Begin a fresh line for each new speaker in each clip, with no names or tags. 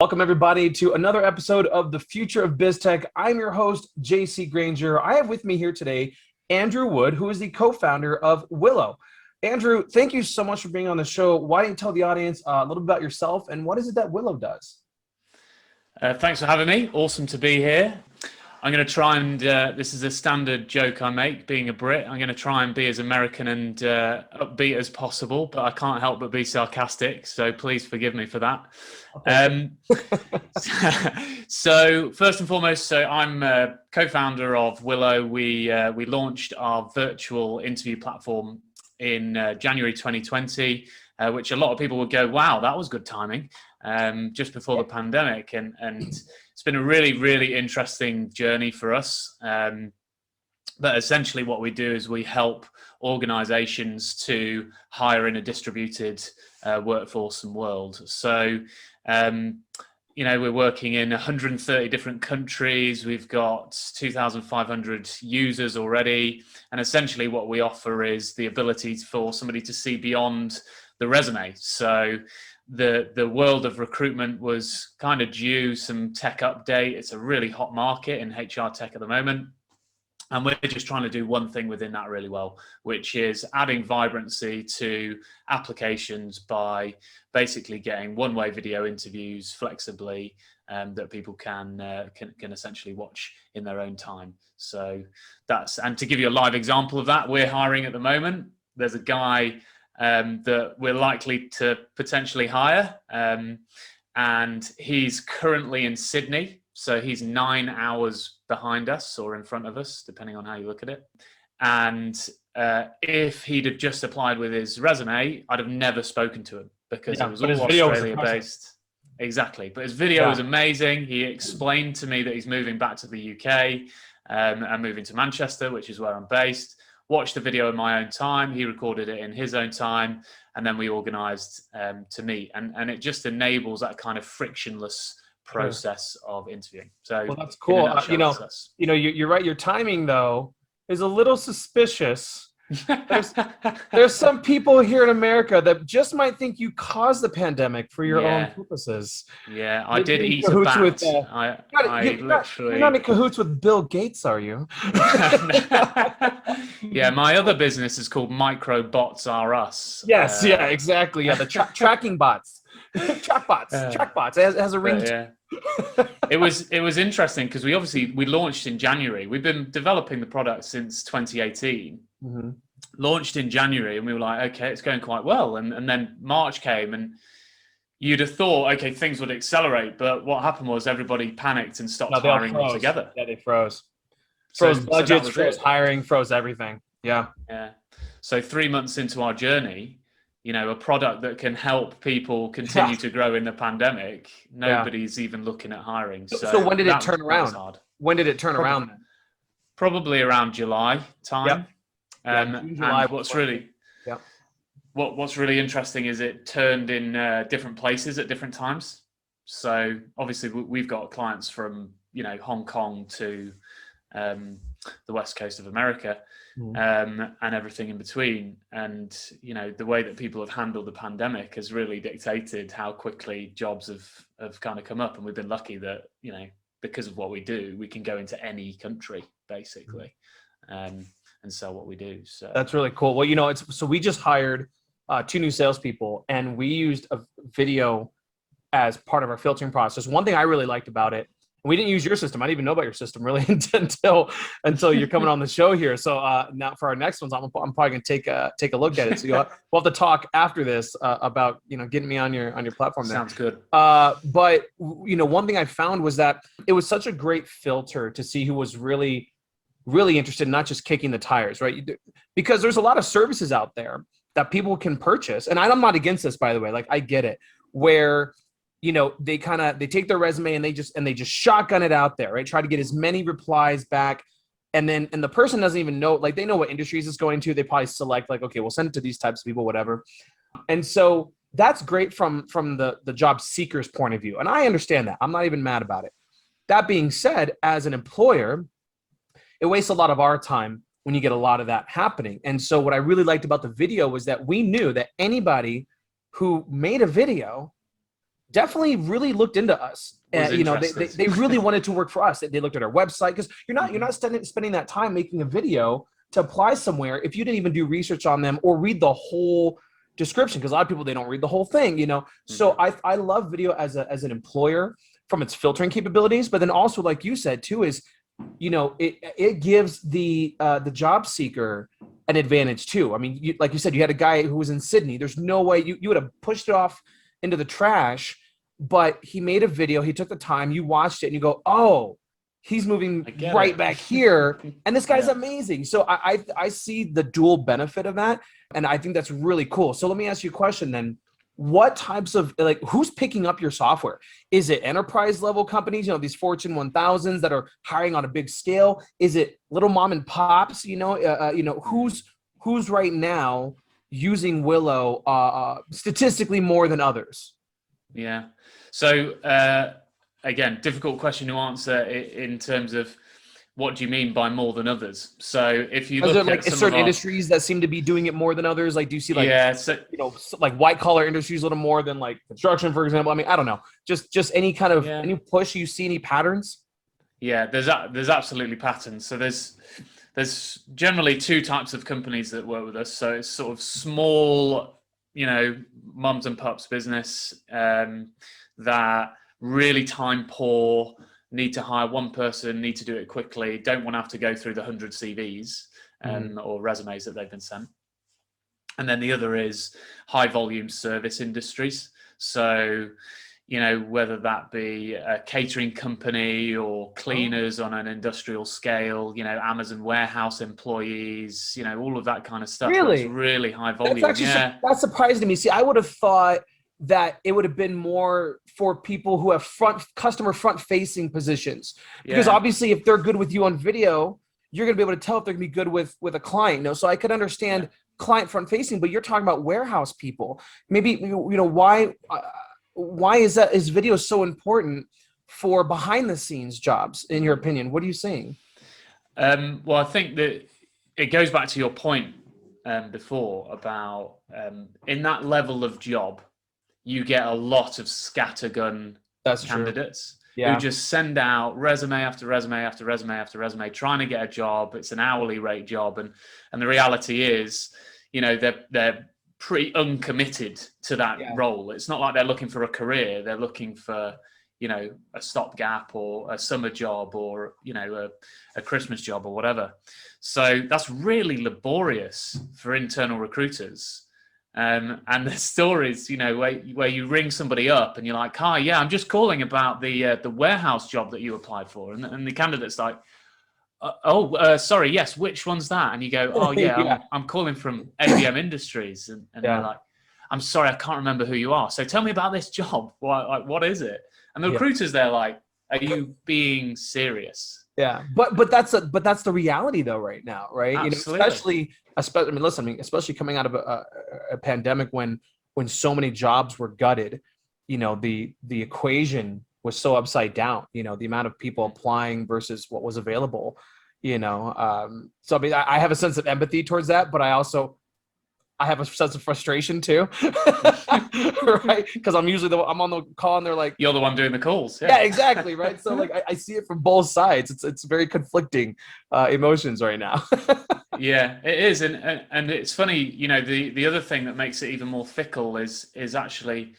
Welcome everybody to another episode of the Future of BizTech. I'm your host, JC Granger. I have with me here today, Andrew Wood, who is the co-founder of Willo. Andrew, thank you so much for being on the show. Why don't you tell the audience a little bit about yourself and what is it that Willo does?
Thanks for having me. Awesome to be here. I'm going to try and, this is a standard joke I make, being a Brit, I'm going to try and be as American and upbeat as possible, but I can't help but be sarcastic, so please forgive me for that. Okay. So first and foremost, I'm a co-founder of Willo. We launched our virtual interview platform in January 2020, which a lot of people would go, wow, that was good timing, just before the pandemic. And it's been a really, really interesting journey for us. But essentially what we do is we help organizations to hire in a distributed workforce and world. So, we're working in 130 different countries. We've got 2,500 users already. And essentially what we offer is the ability for somebody to see beyond the resume. So the world of recruitment was kind of due some tech update. It's a really hot market in HR tech at the moment. And we're just trying to do one thing within that really well, which is adding vibrancy to applications by basically getting one-way video interviews flexibly that people can essentially watch in their own time. So and to give you a live example of that, we're hiring at the moment. There's a guy that we're likely to potentially hire, and he's currently in Sydney. So he's 9 hours behind us or in front of us, depending on how you look at it. And if he'd have just applied with his resume, I'd have never spoken to him because it was all Australia-based. Exactly. But his video was amazing. He explained to me that he's moving back to the UK and moving to Manchester, which is where I'm based. Watched the video in my own time. He recorded it in his own time. And then we organized to meet. And it just enables that kind of frictionless process of interviewing. So
well, that's cool. You're right. Your timing though is a little suspicious. There's some people here in America that just might think you caused the pandemic for your own purposes.
Yeah, I did eat a bat.
You're not in cahoots with Bill Gates, are you?
Yeah, my other business is called Microbots R Us.
Yes, exactly. Yeah, the tracking bots. Trackbots. It has a ring.
Yeah. It was interesting because we launched in January. We've been developing the product since 2018. Mm-hmm. Launched in January, and we were like, okay, it's going quite well. And then March came, and you'd have thought, okay, things would accelerate. But what happened was everybody panicked and stopped hiring altogether.
Yeah, they froze. Froze budgets, froze hiring, froze everything. Yeah.
Yeah. So 3 months into our journey, a product that can help people continue to grow in the pandemic, nobody's even looking at hiring.
So when did it turn around? When did it turn around then?
Probably around July time.
Yep.
And what's really interesting is it turned in different places at different times. So obviously we've got clients from, Hong Kong to the West Coast of America. And everything in between. And, the way that people have handled the pandemic has really dictated how quickly jobs have kind of come up. And we've been lucky that, because of what we do, we can go into any country basically and sell what we do. So
that's really cool. Well, so we just hired 2 new salespeople and we used a video as part of our filtering process. One thing I really liked about it, we didn't use your system. I didn't even know about your system really until you're coming on the show here. So now for our next ones, I'm probably gonna take a look at it. So we'll have to talk after this about getting me on your platform. There.
Sounds good.
But one thing I found was that it was such a great filter to see who was really, really interested in not just kicking the tires, right? Because there's a lot of services out there that people can purchase, and I'm not against this, by the way. Like I get it, where they take their resume and they just shotgun it out there, right? Try to get as many replies back. And the person doesn't even know, like they know what industries it's going to. They probably select like, okay, we'll send it to these types of people, whatever. And so that's great from the job seeker's point of view. And I understand that. I'm not even mad about it. That being said, as an employer, it wastes a lot of our time when you get a lot of that happening. And so what I really liked about the video was that we knew that anybody who made a video definitely really looked into us. You know, they really wanted to work for us. They looked at our website, because you're not spending that time making a video to apply somewhere if you didn't even do research on them or read the whole description, because a lot of people, they don't read the whole thing, you know. So I love video as an employer from its filtering capabilities, but then also, like you said too, is, you know, it gives the job seeker an advantage too. I mean, like you said, you had a guy who was in Sydney. There's no way you would have pushed it off into the trash, but he made a video, he took the time, you watched it, and you go, oh, he's moving right back here, and this guy's amazing. So I see the dual benefit of that, and I think that's really cool. So let me ask you a question then. What types of, like, who's picking up your software? Is it enterprise level companies, you know, these Fortune 1000s that are hiring on a big scale? Is it little mom and pops? You know, who's right now using Willo statistically more than others?
Yeah. So again, difficult question to answer in terms of what do you mean by more than others? So if you look at
like certain industries that seem to be doing it more than others, like do you see like, you know, like white collar industries a little more than like construction, for example? I mean, I don't know, just any kind of any push, you see any patterns?
Yeah, there's absolutely patterns. So there's generally two types of companies that work with us. So it's sort of small, you know, mums and pups business that really time poor, need to hire one person, need to do it quickly, don't want to have to go through the 100 CVs or resumes that they've been sent. And then the other is high volume service industries. So, you know, whether that be a catering company or cleaners on an industrial scale, you know, Amazon warehouse employees, you know, all of that kind of stuff.
Really?
It's really high volume.
That's actually that's surprising to me. See, I would have thought that it would have been more for people who have customer front facing positions, because obviously if they're good with you on video, you're going to be able to tell if they're going to be good with a client. You know, so I could understand client front facing, but you're talking about warehouse people. Maybe, you know, why is video so important for behind the scenes jobs, in your opinion? What are you saying?
Well, I think that it goes back to your point before about in that level of job, you get a lot of scattergun candidates who just send out resume after resume after resume after resume, trying to get a job. It's an hourly rate job, and the reality is, you know, they're pretty uncommitted to that role. It's not like they're looking for a career; they're looking for, you know, a stopgap or a summer job or, you know, a Christmas job or whatever. So that's really laborious for internal recruiters. And the stories, you know, where you ring somebody up and you're like, hi, I'm just calling about the warehouse job that you applied for. And the candidate's like, sorry, yes, which one's that? And you go, I'm calling from ABM Industries. And they're like, I'm sorry, I can't remember who you are. So tell me about this job. What is it? And the recruiters, they're like, are you being serious?
Yeah, but that's the reality though right now, right?
Absolutely.
You know, especially coming out of a pandemic when so many jobs were gutted, you know, the equation was so upside down. You know, the amount of people applying versus what was available. You know, so I mean, I have a sense of empathy towards that, but I have a sense of frustration too, right? Because I'm usually I'm on the call and they're like,
you're the one doing the calls.
Yeah, exactly, right? So like I see it from both sides. It's very conflicting emotions right now.
Yeah, it is, and it's funny, you know, the other thing that makes it even more fickle is actually,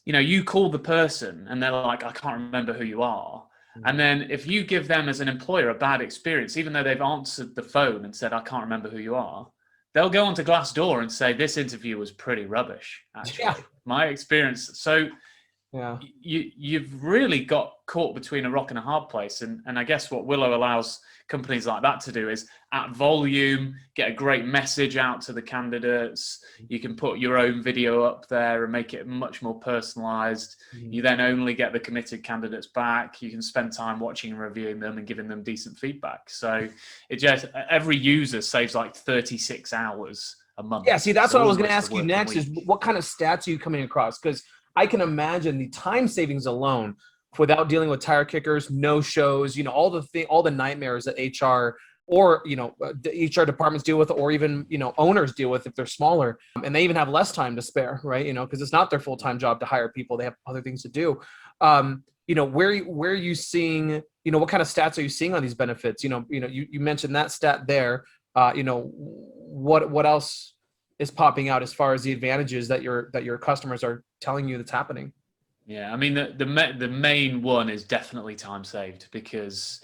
you know, you call the person and they're like, I can't remember who you are. And then if you give them as an employer a bad experience, even though they've answered the phone and said, I can't remember who you are, they'll go onto Glassdoor and say, this interview was pretty rubbish, actually. My experience. So you've really got caught between a rock and a hard place. And I guess what Willo allows companies like that to do is at volume, get a great message out to the candidates. You can put your own video up there and make it much more personalized. You then only get the committed candidates back. You can spend time watching and reviewing them and giving them decent feedback. So it just, every user saves like 36 hours a month.
Yeah, see, that's what I was going to ask you next is what kind of stats are you coming across? Because I can imagine the time savings alone without dealing with tire kickers, no shows, you know, all the nightmares that HR or the HR departments deal with, or even owners deal with if they're smaller, and they even have less time to spare, right? Because it's not their full-time job to hire people; they have other things to do. Where are you seeing? What kind of stats are you seeing on these benefits? You mentioned that stat there. What else is popping out as far as the advantages that your customers are telling you that's happening?
Yeah, I mean the main one is definitely time saved, because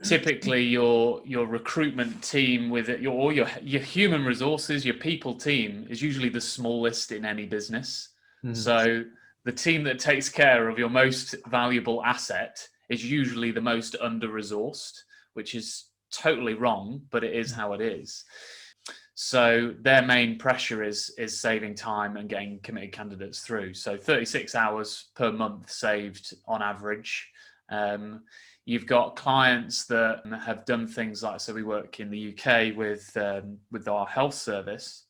typically your recruitment team with it, your human resources, your people team is usually the smallest in any business.
Mm-hmm.
So the team that takes care of your most valuable asset is usually the most under-resourced, which is totally wrong, but it is how it is. So their main pressure is saving time and getting committed candidates through. So 36 hours per month saved on average. You've got clients that have done things like, so we work in the UK with our health service,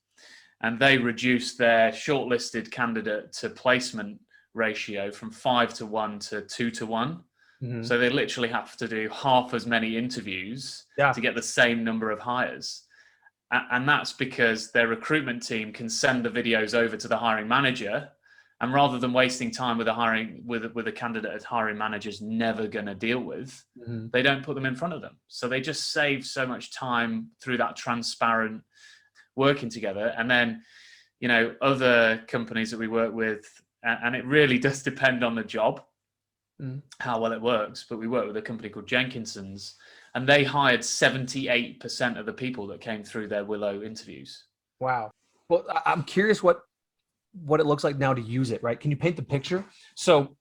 and they reduced their shortlisted candidate to placement ratio from 5:1 to 2:1.
Mm-hmm.
So they literally have to do half as many interviews to get the same number of hires. And that's because their recruitment team can send the videos over to the hiring manager, and rather than wasting time with a candidate a hiring manager's never going to deal with,
Mm-hmm.
they don't put them in front of them. So they just save so much time through that transparent working together. And then, other companies that we work with, and it really does depend on the job, how well it works. But we work with a company called Jenkinson's, and they hired 78% of the people that came through their Willo interviews.
Wow. Well, I'm curious what it looks like now to use it, right? Can you paint the picture? So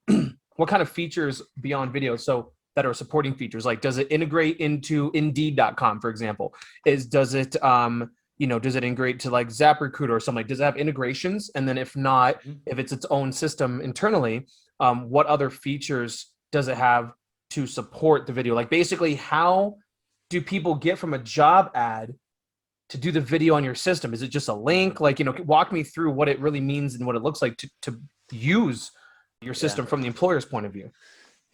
what kind of features beyond video that are supporting features? Like, does it integrate into Indeed.com, for example? Does it integrate to like ZapRecruiter or something? Does it have integrations? And then if not, if it's its own system internally, what other features does it have to support the video? Like, basically, how do people get from a job ad to do the video on your system? Is it just a link? Like, walk me through what it really means and what it looks like to use your system from the employer's point of view.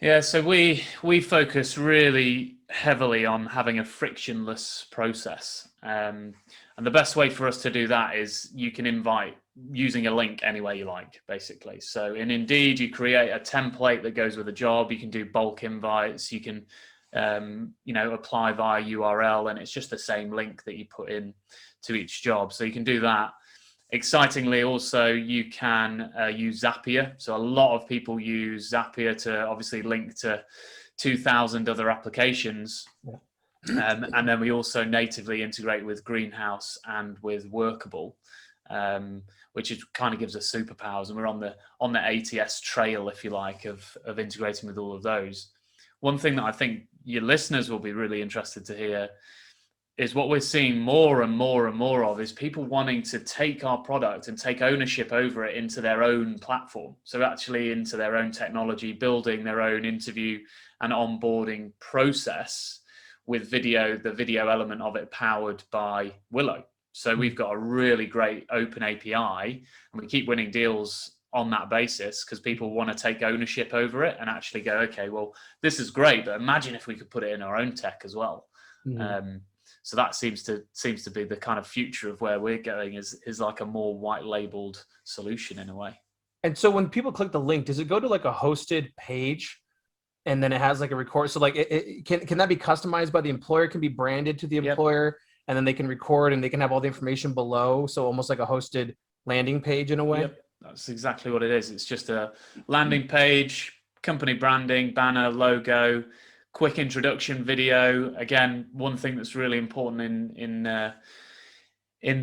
Yeah, so we focus really heavily on having a frictionless process. And the best way for us to do that is you can invite using a link any way you like, basically. So in Indeed, you create a template that goes with a job. You can do bulk invites. You can apply via URL, and it's just the same link that you put in to each job. So you can do that. Excitingly, also, you can use Zapier. So a lot of people use Zapier to obviously link to 2,000 other applications. And then we also natively integrate with Greenhouse and with Workable, which kind of gives us superpowers. And we're on the ATS trail, if you like, of integrating with all of those. One thing that I think your listeners will be really interested to hear is what we're seeing more and more and more of is people wanting to take our product and take ownership over it into their own platform. So actually into their own technology, building their own interview and onboarding process with video, the video element of it powered by Willo. So we've got a really great open API, and we keep winning deals on that basis because people want to take ownership over it and actually go, okay, well, this is great, but imagine if we could put it in our own tech as well. So that seems to be the kind of future of where we're going is like a more white labeled solution in a way.
And so when people click the link, does it go to like a hosted page and then it has like a record? So like can that be customized by the employer? Can be branded to the employer, and then they can record and they can have all the information below. So almost like a hosted landing page in a way.
Yep, that's exactly what it is. It's just a landing page, company branding, banner, logo, quick introduction video. Again, one thing that's really important in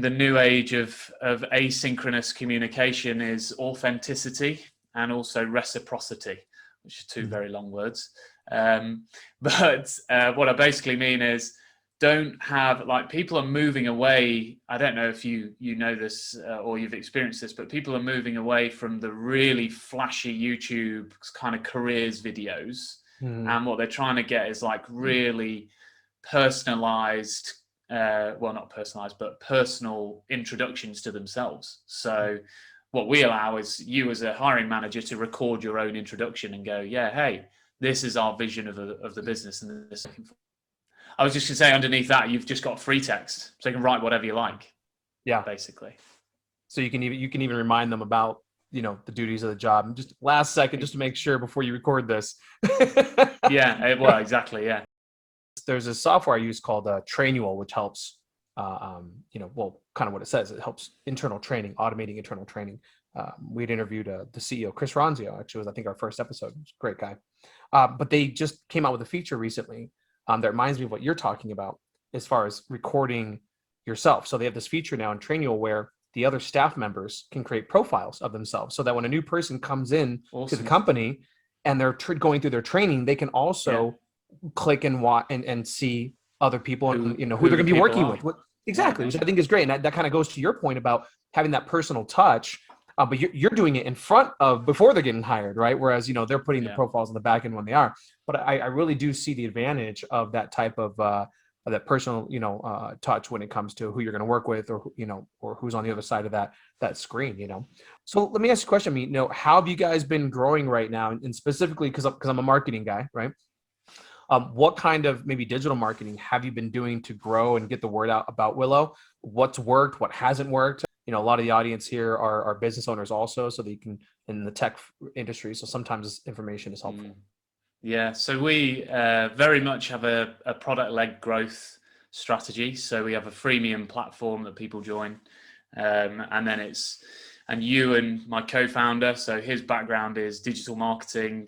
the new age of asynchronous communication is authenticity and also reciprocity, which are two very long words. But what I basically mean is don't have, like, people are moving away. I don't know if you know this or you've experienced this, but people are moving away from the really flashy YouTube kind of careers videos. And what they're trying to get is like really personalized, well, not personalized, but personal introductions to themselves. So what we allow is you as a hiring manager to record your own introduction and go, yeah, hey, this is our vision of the business and this. I was just going to say, underneath that, you've just got free text, so you can write whatever you like.
Yeah.
Basically.
So you can even remind them about, the duties of the job. And just last second, just to make sure before you record this.
Yeah. Well, exactly. Yeah.
There's a software I use called Trainual, which helps, kind of what it says. It helps internal training, automating internal training. We'd interviewed the CEO, Chris Ronzio, actually was, I think, our first episode. He's a great guy. But they just came out with a feature recently that reminds me of what you're talking about as far as recording yourself. So they have this feature now in Trainual where the other staff members can create profiles of themselves so that when a new person comes in to the company and they're going through their training, they can also click and watch and see other people and who they're going to be working with. Exactly, which I think is great. And that kind of goes to your point about having that personal touch. But you're doing it in front of, before they're getting hired, right? Whereas, they're putting the profiles on the back end when they are. But I really do see the advantage of that type of that personal, touch when it comes to who you're going to work with, or or who's on the other side of that screen. So let me ask you a question. I mean, how have you guys been growing right now, and specifically because I'm a marketing guy, right? What kind of maybe digital marketing have you been doing to grow and get the word out about Willo? What's worked? What hasn't worked? A lot of the audience here are business owners also, so they can in the tech industry. So sometimes this information is helpful.
Yeah, so we very much have a product-led growth strategy. So we have a freemium platform that people join, and then and you and my co-founder, so his background is digital marketing.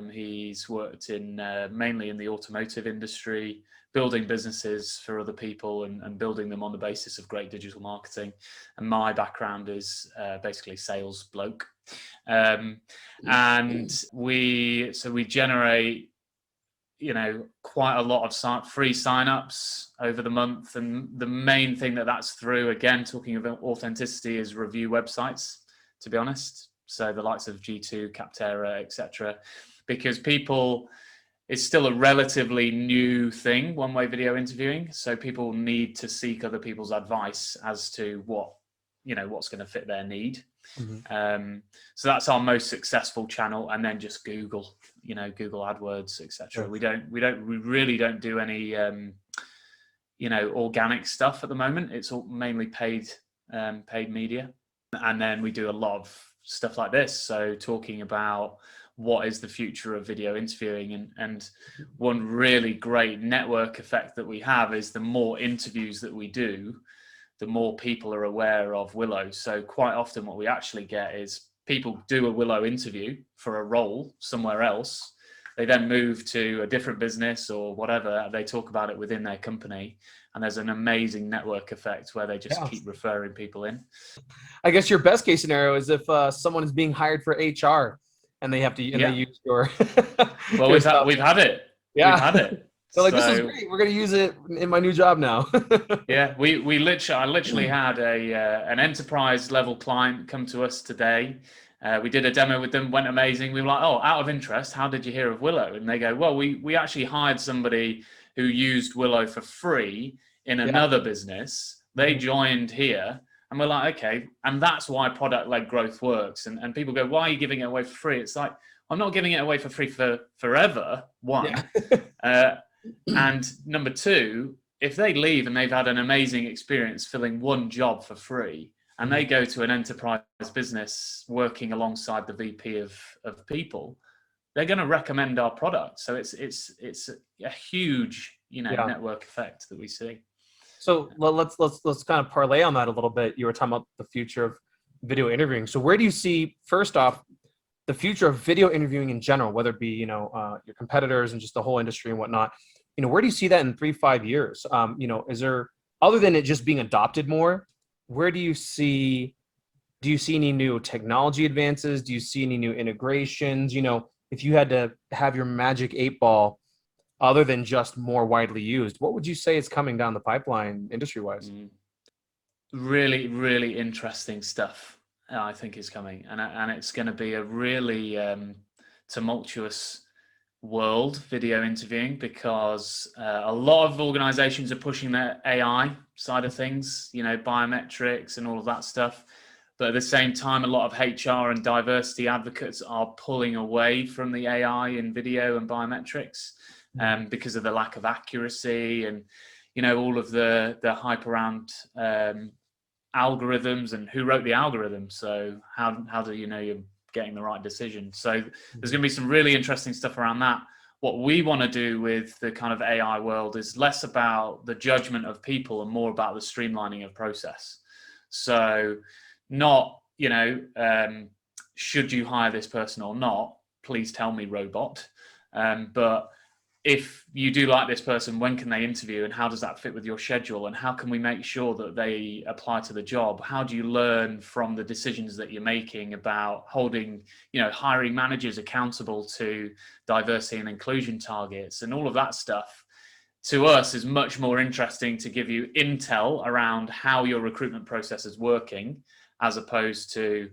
He's worked in mainly in the automotive industry, building businesses for other people and building them on the basis of great digital marketing. And my background is basically sales bloke. And we generate, quite a lot of free signups over the month. And the main thing that's through, again, talking about authenticity, is review websites, to be honest. So the likes of G2, Capterra, etc. Because it's still a relatively new thing, one-way video interviewing. So people need to seek other people's advice as to what's going to fit their need. Mm-hmm. So that's our most successful channel, and then just Google, Google AdWords, etc. Sure. We really don't do any, organic stuff at the moment. It's all mainly paid media, and then we do a lot of stuff like this. So talking about what is the future of video interviewing, and one really great network effect that we have is the more interviews that we do, the more people are aware of Willo. So quite often what we actually get is people do a Willo interview for a role somewhere else. They then move to a different business or whatever. They talk about it within their company. And there's an amazing network effect where they just keep referring people in.
I guess your best case scenario is if someone is being hired for HR and they have to, they use your.
Well, we've had it. Yeah. We've had it.
So this is great. We're going to use it in my new job now.
Yeah, I literally had an enterprise level client come to us today. We did a demo with them, went amazing. We were like, out of interest, how did you hear of Willo? And they go, well, we actually hired somebody who used Willo for free in another business. They joined here. And we're like, okay. And that's why product-led growth works. And people go, why are you giving it away for free? It's like, I'm not giving it away for free for forever, one. And number two, if they leave and they've had an amazing experience filling one job for free, and they go to an enterprise business working alongside the VP of people, they're going to recommend our product. So it's a huge network effect that we see.
So let's kind of parlay on that a little bit. You were talking about the future of video interviewing. So where do you see, first off, the future of video interviewing in general, whether it be, your competitors and just the whole industry and whatnot, where do you see that in 3-5 years? Is there, other than it just being adopted more, where do you see any new technology advances? Do you see any new integrations? If you had to have your magic 8-ball, other than just more widely used, what would you say is coming down the pipeline industry-wise?
Really, really interesting stuff, I think, is coming. And it's going to be a really tumultuous world, video interviewing, because a lot of organizations are pushing their AI side of things, biometrics and all of that stuff. But at the same time, a lot of HR and diversity advocates are pulling away from the AI in video and biometrics. because of the lack of accuracy and, all of the hype around algorithms and who wrote the algorithm. So how do you know you're getting the right decision? So there's going to be some really interesting stuff around that. What we want to do with the kind of AI world is less about the judgment of people and more about the streamlining of process. So not, should you hire this person or not? Please tell me, robot. But if you do like this person, when can they interview and how does that fit with your schedule? And how can we make sure that they apply to the job? How do you learn from the decisions that you're making about holding, hiring managers accountable to diversity and inclusion targets and all of that stuff? To us is much more interesting to give you intel around how your recruitment process is working, as opposed to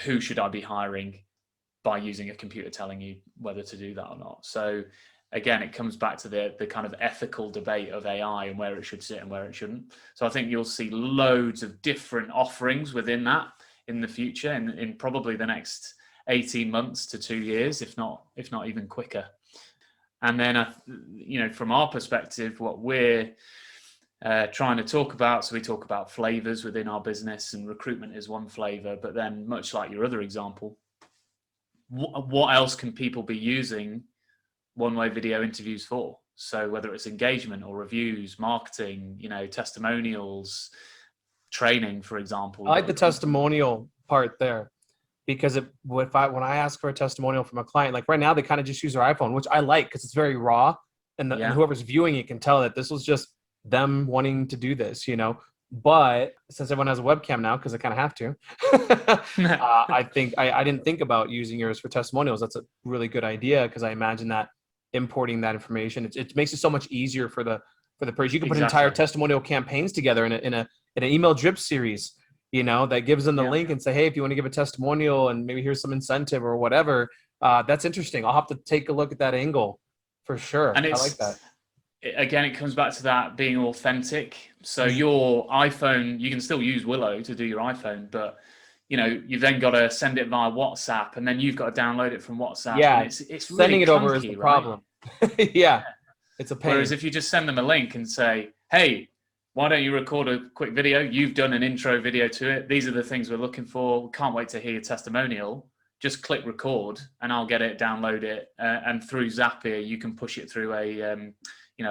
who should I be hiring by using a computer telling you whether to do that or not. So again, it comes back to the kind of ethical debate of AI and where it should sit and where it shouldn't. So I think you'll see loads of different offerings within that in the future, in probably the next 18 months to 2 years, if not even quicker. And then, from our perspective, what we're trying to talk about, so we talk about flavors within our business, and recruitment is one flavor, but then much like your other example, what else can people be using one-way video interviews for? So whether it's engagement or reviews, marketing, testimonials, training, for example.
I like the testimonial part there, because when I ask for a testimonial from a client, like right now, they kind of just use their iPhone, which I like because it's very raw, and whoever's viewing it can tell that this was just them wanting to do this, But since everyone has a webcam now, because I kind of have to, I think I didn't think about using yours for testimonials. That's a really good idea, because I imagine that importing that information, it makes it so much easier for the person. You can put entire testimonial campaigns together in an email drip series, that gives them the link and say, hey, if you want to give a testimonial and maybe here's some incentive or whatever. That's interesting. I'll have to take a look at that angle for sure. And I like that.
Again, it comes back to that being authentic. So your iPhone, you can still use Willo to do your iPhone, but you've then got to send it via WhatsApp, and then you've got to download it from WhatsApp.
Yeah,
and it's really
sending it over is the problem. Yeah, it's a pain.
Whereas if you just send them a link and say, hey, why don't you record a quick video? You've done an intro video to it. These are the things we're looking for. We can't wait to hear your testimonial. Just click record and I'll get it, download it. And through Zapier, you can push it through a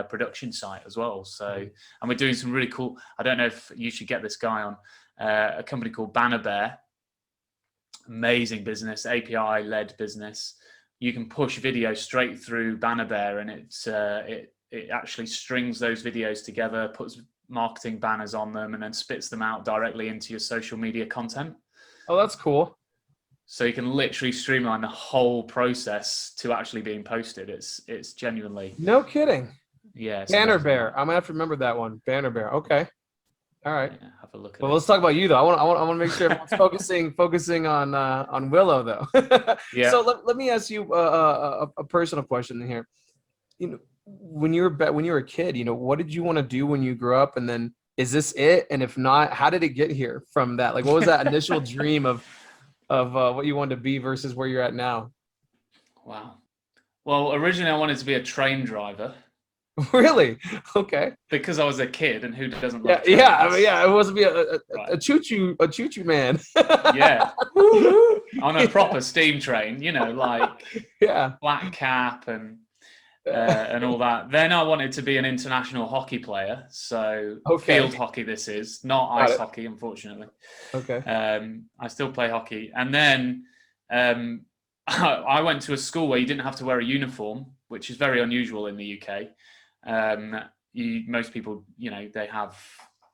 production site as well. So, and we're doing some really cool, I don't know if you should get this guy on, a company called Banner Bear. Amazing business, API-led business. You can push video straight through Banner Bear, and it actually strings those videos together, puts marketing banners on them, and then spits them out directly into your social media content.
Oh, that's cool.
So you can literally streamline the whole process to actually being posted. It's genuinely.
No kidding.
Yeah.
Banner Bear. I'm gonna have to remember that one. Banner Bear. Okay. All right.
Yeah, have a look at
it. Well, let's talk about you though. I want to make sure everyone's focusing on Willo though.
Yeah.
So let me ask you a personal question here. When you were a kid, what did you want to do when you grew up, and then is this it? And if not, how did it get here from that? Like, what was that initial dream of what you wanted to be versus where you're at now?
Wow. Well, originally I wanted to be a train driver.
Really? Okay.
Because I was a kid, and who doesn't love
trains? It wasn't be a choo-choo man.
Yeah. On a proper steam train, like black cap and all that. Then I wanted to be an international hockey player. So field hockey, this is not ice hockey, unfortunately.
Okay.
I still play hockey. And then I went to a school where you didn't have to wear a uniform, which is very unusual in the UK. Most people, they have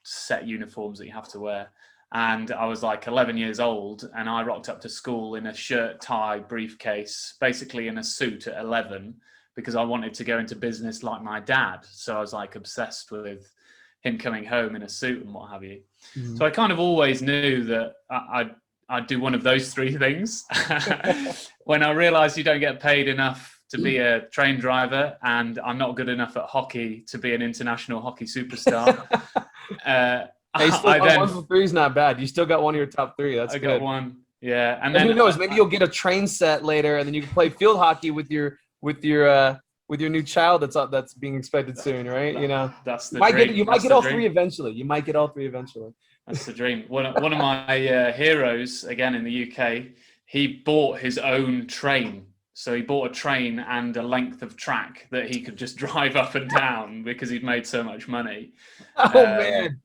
set uniforms that you have to wear. And I was like 11 years old, and I rocked up to school in a shirt, tie, briefcase, basically in a suit at 11, because I wanted to go into business like my dad. So I was like obsessed with him coming home in a suit and what have you. Mm-hmm. So I kind of always knew that I'd do one of those three things. When I realized you don't get paid enough to be a train driver, and I'm not good enough at hockey to be an international hockey superstar.
One from three is not bad. You still got one of your top three. That's good.
I got one. Yeah. And
then who knows? Maybe you'll get a train set later, and then you can play field hockey with your with your new child that's being expected soon, right? You know,
That's the
you might
dream.
get you might
That's
get
the
all
dream.
three eventually. You might get all three eventually.
That's the dream. One of my heroes, again in the UK, he bought his own train. So he bought a train and a length of track that he could just drive up and down because he'd made so much money.
Oh man,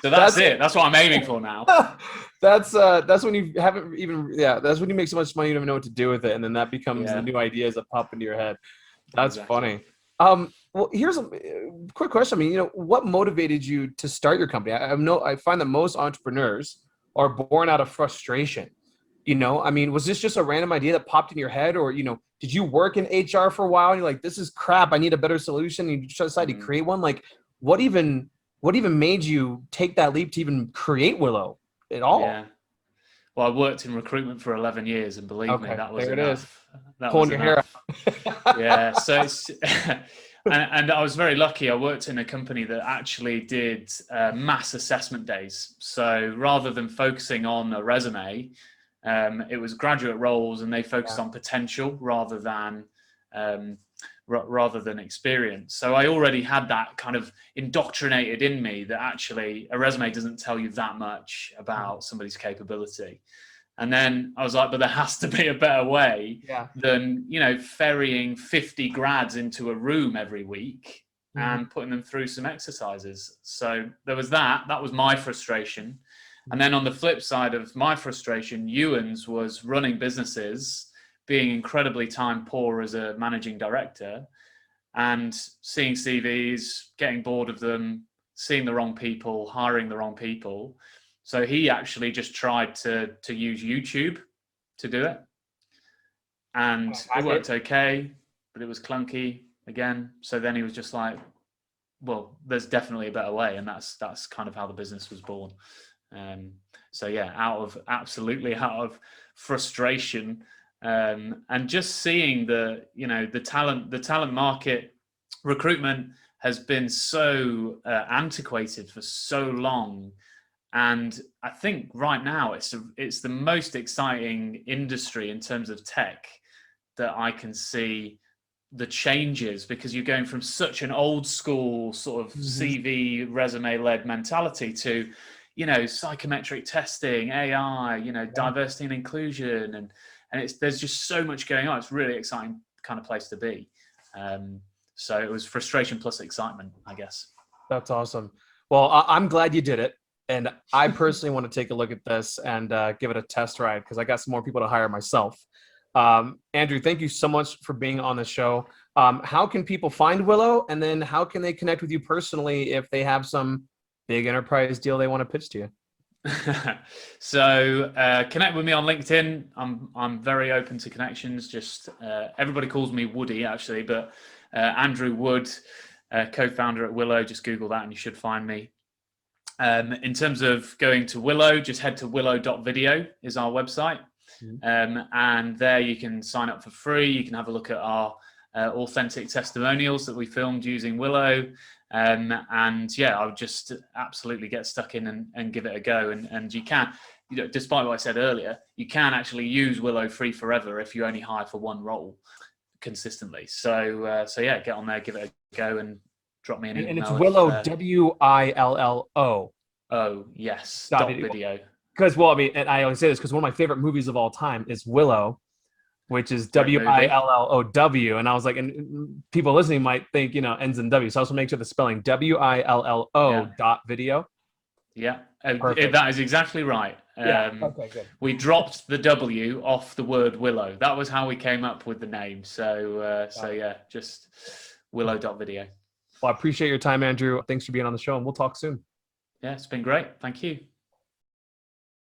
So that's it. That's what I'm aiming for now.
That's when you haven't even that's when you make so much money you don't even know what to do with it, and then that becomes the new ideas that pop into your head. That's
Exactly.
funny. Well, here's a quick question. I mean, what motivated you to start your company? I find that most entrepreneurs are born out of frustration. I mean, was this just a random idea that popped in your head, or did you work in HR for a while and you're like, this is crap, I need a better solution, and you just decided to create one? Like, what even made you take that leap to even create Willo at all?
Yeah. Well, I worked in recruitment for 11 years, and believe me, that was
there
enough. That
Pulling
was
your hair
enough. Yeah. So it's, and I was very lucky. I worked in a company that actually did mass assessment days. So rather than focusing on a resume, it was graduate roles, and they focused on potential rather than experience. So I already had that kind of indoctrinated in me that actually a resume doesn't tell you that much about somebody's capability. And then I was like, but there has to be a better way than, ferrying 50 grads into a room every week and putting them through some exercises. So there was that was my frustration. And then on the flip side of my frustration, Ewan's was running businesses, being incredibly time poor as a managing director, and seeing CVs, getting bored of them, seeing the wrong people, hiring the wrong people. So he actually just tried to use YouTube to do it. And it worked okay, but it was clunky again. So then he was just like, well, there's definitely a better way. And that's kind of how the business was born. So yeah, absolutely out of frustration, and just seeing the talent market, recruitment has been so antiquated for so long, and I think right now it's the most exciting industry in terms of tech that I can see the changes, because you're going from such an old school sort of CV resume led mentality to psychometric testing, AI, diversity and inclusion, and there's just so much going on. It's a really exciting kind of place to be. So it was frustration plus excitement, I guess.
That's awesome. Well, I'm glad you did it. And I personally want to take a look at this and give it a test ride, because I got some more people to hire myself. Andrew, thank you so much for being on the show. How can people find Willo, and then how can they connect with you personally if they have some big enterprise deal they want to pitch to you?
So connect with me on LinkedIn. I'm very open to connections. Just everybody calls me Woody actually, but Andrew Wood, co-founder at Willo. Just Google that and you should find me. In terms of going to Willo, just head to willo.video is our website. And there you can sign up for free. You can have a look at our authentic testimonials that we filmed using Willo. And yeah, I would just absolutely get stuck in and give it a go. And you can, despite what I said earlier, you can actually use Willo free forever if you only hire for one role consistently. So yeah, get on there, give it a go, and drop me an email.
And it's Willo, WILLO.
Oh, yes. .video.
Because, well, I mean, and I always say this because one of my favorite movies of all time is Willow, which is WILLOW. And I was like, and people listening might think, ends in W. So also make sure the spelling WILLO.video.
Yeah, that is exactly right.
Okay, good.
We dropped the W off the word Willow. That was how we came up with the name. So yeah, just Willow.video.
Well, I appreciate your time, Andrew. Thanks for being on the show, and we'll talk soon.
Yeah, it's been great. Thank you.